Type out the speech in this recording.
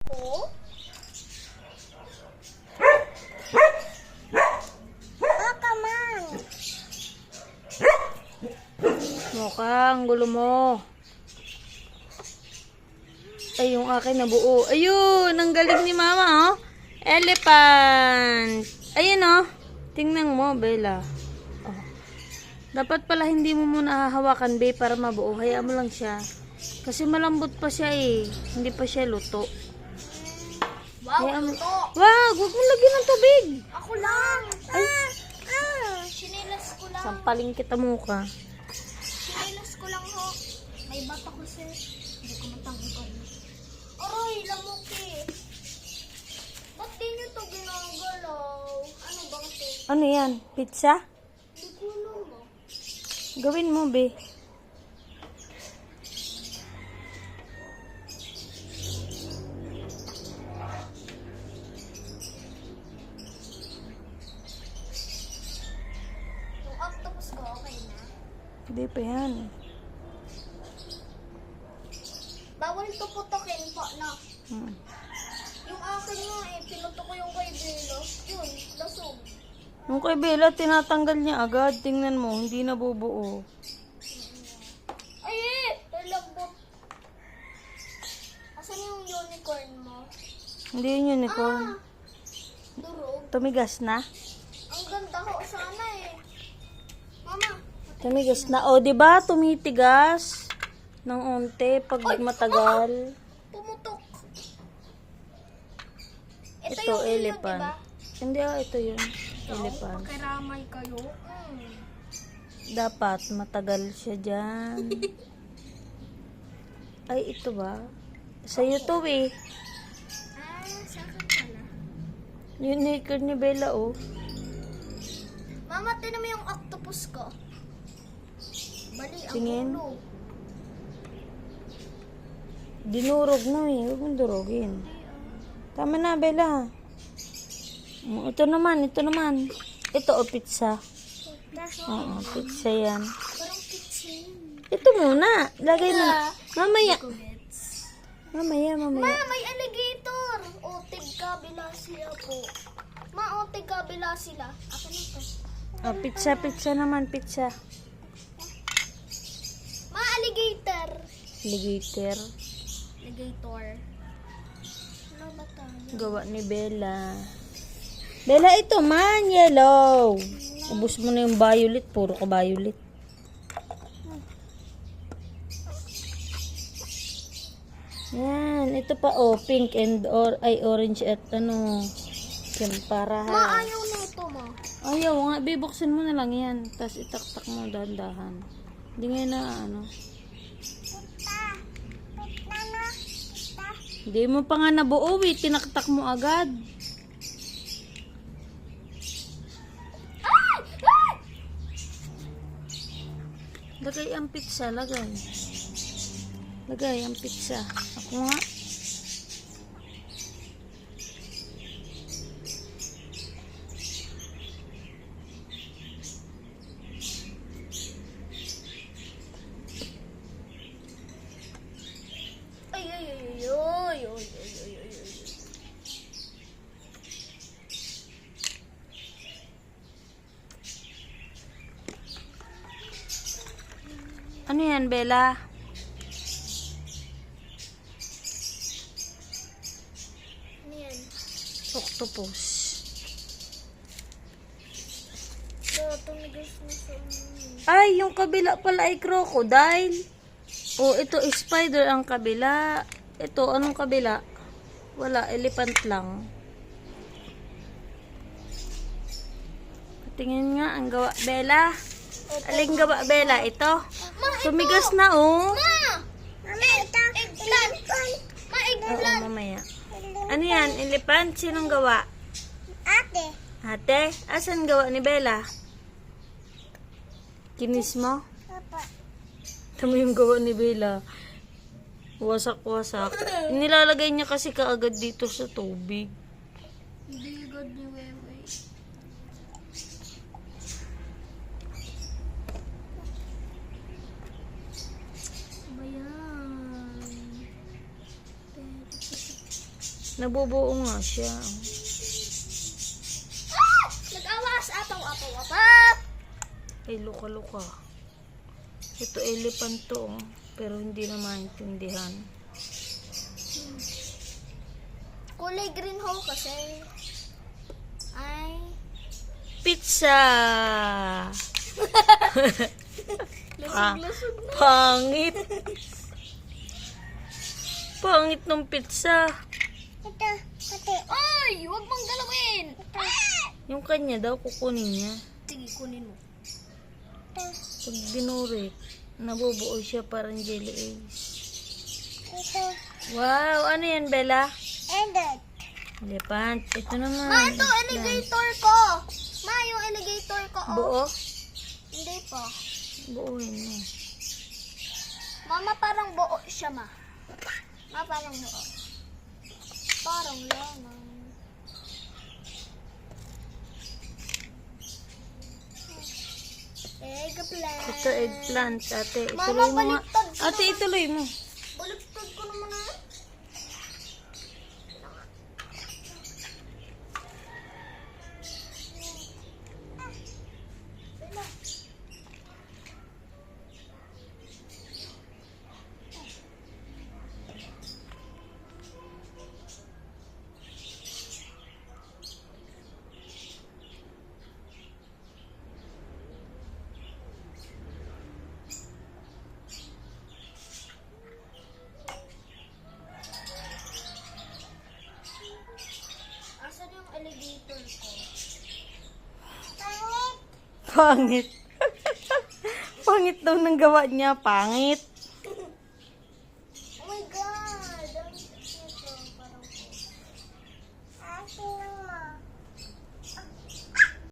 Oh? Baka man. Mukhang gulo mo. Ay, yung akin nabuo. Ayun, ang galing ni mama, oh. Elephant. Ayun, oh. Tingnan mo, Bella. Oh. Dapat pala hindi mo muna hahawakan, Be, para mabuo. Hayaan mo lang siya. Kasi malambot pa siya, eh. Hindi pa siya luto. Wow, Hayaan mo. luto. Wag, huwag mo lagyan ng tubig. Ako lang. Ay. Sinilas ko lang. Sampaling kita mukha. Sinilas ko lang ho. May bata ko sir. Hindi ko matanggal. Aray, lamok eh. Ba't di nyo to ginagalaw? Ano bang ito? Ano yan? Pizza? Hindi ko alam mo. Gawin mo, Be. Yung octopus ko, okay na? Hindi pa yan. Bawal to putokin po, no? Hmm. Yung akin nga eh, pinuto ko yung kay Belo. Yun, lasog. Yung kay Bella, tinatanggal niya agad. Tingnan mo, hindi nabubuo. Ay eh! Talabot. Asan yung unicorn mo? Hindi yun unicorn. Durog. Tumigas na. Ang ganda ko sana eh. Mama. Tumigas na. O, di ba? Tumitigas ng onte pag matagal. Pumutok. Ito, yung elephant. diba? Hindi, ito yun. Elephant. Pakiramay kayo. Dapat matagal siya dyan. Ay, ito ba? Sa'yo to eh. Sa akin pala. Unicorn ni Bella, oh. Mama, tinan mo yung octopus ko. Bali, ang Tingin. ulo. Dinurog na eh. Huwag mong durugin. Tama na, Bella. Ito naman, ito naman. Ito, o pizza. Oo, pizza yan. Parang kitchen. Ito muna. Lagay mo. Mamaya. Mamaya. Ma, may alligator. O, tigkabila sila po. Ma, o, tigkabila sila. Ako na to. Oh, pizza naman, pizza. Ma, alligator. Alligator. Alligator. Ano ba tayo? Gawa ni Bella. Bella, ito man, yellow. Ubus mo na yung violet. Puro ka violet. Yan. Ito pa, oh. Pink and orange at ano. Yan, para Ma, ayaw na ito mo. ayaw nga. Bibuksan mo na lang yan. Tapos itaktak mo dahan-dahan. Hindi nga na, ano. Hindi mo pa nga nabuo, eh. Tinaktak mo agad. Lagay ang pizza, lagay. Lagay ang pizza. Ako nga. Ay, ay, ay, ay, ay, ay, ay, ay, ay, ay. Ano yan, Bella? Ano yan? Octopus. So, tumigas na sa Ay, yung kabila pala ay crocodile. Oh, ito spider ang kabila. Ito, anong kabila? Wala, elephant lang. Tingin nga ang gawa, Bella. Aling gawa, Bella? Ito. Tumigas na, oh. Ma! Eggplant! Ma, Oo, eggplant! mamaya. Ano yan? Elephant? Sinong gawa? Ate! Ate? Asan gawa ni Bella? Kinis mo? Papa. Tama yung gawa ni Bella. Wasak-wasak. Nilalagay niya kasi kaagad dito sa tubig. Hindi God ni Wewe. Ba yan? Nabubuo nga siya. Ah! Nag-awas! Apaw! Ay, luka-luka. Ito elephant to, oh. Pero hindi na maintindihan. Kulay green ho kasi. Ay. Pizza! Lusog-lusog na. Pangit! Pangit ng pizza. Ito, pati. Ay! Huwag mong galawin! Yung kanya daw, kukunin niya. Sige, kunin mo. Pag binurik, nabubuo siya parang jelly eggs. Ito. Wow! Ano yan, Bella? Ended. Elephant. Ito naman. Ma, ito alligator ko. Ma, yung alligator ko. Oh. Buo? Hindi pa. Buuin mo. Mama, parang buo siya, ma. Ma, parang buo. Parang lemon. Eggplant. Ito eggplant, ate. Mama, Ituloy mo nga. baliktad ko Ate, naman. ituloy mo. Baliktad ko naman na. Asan yung alligator ko? Pangit. Pangit. Pangit daw ng gawa niya. Pangit.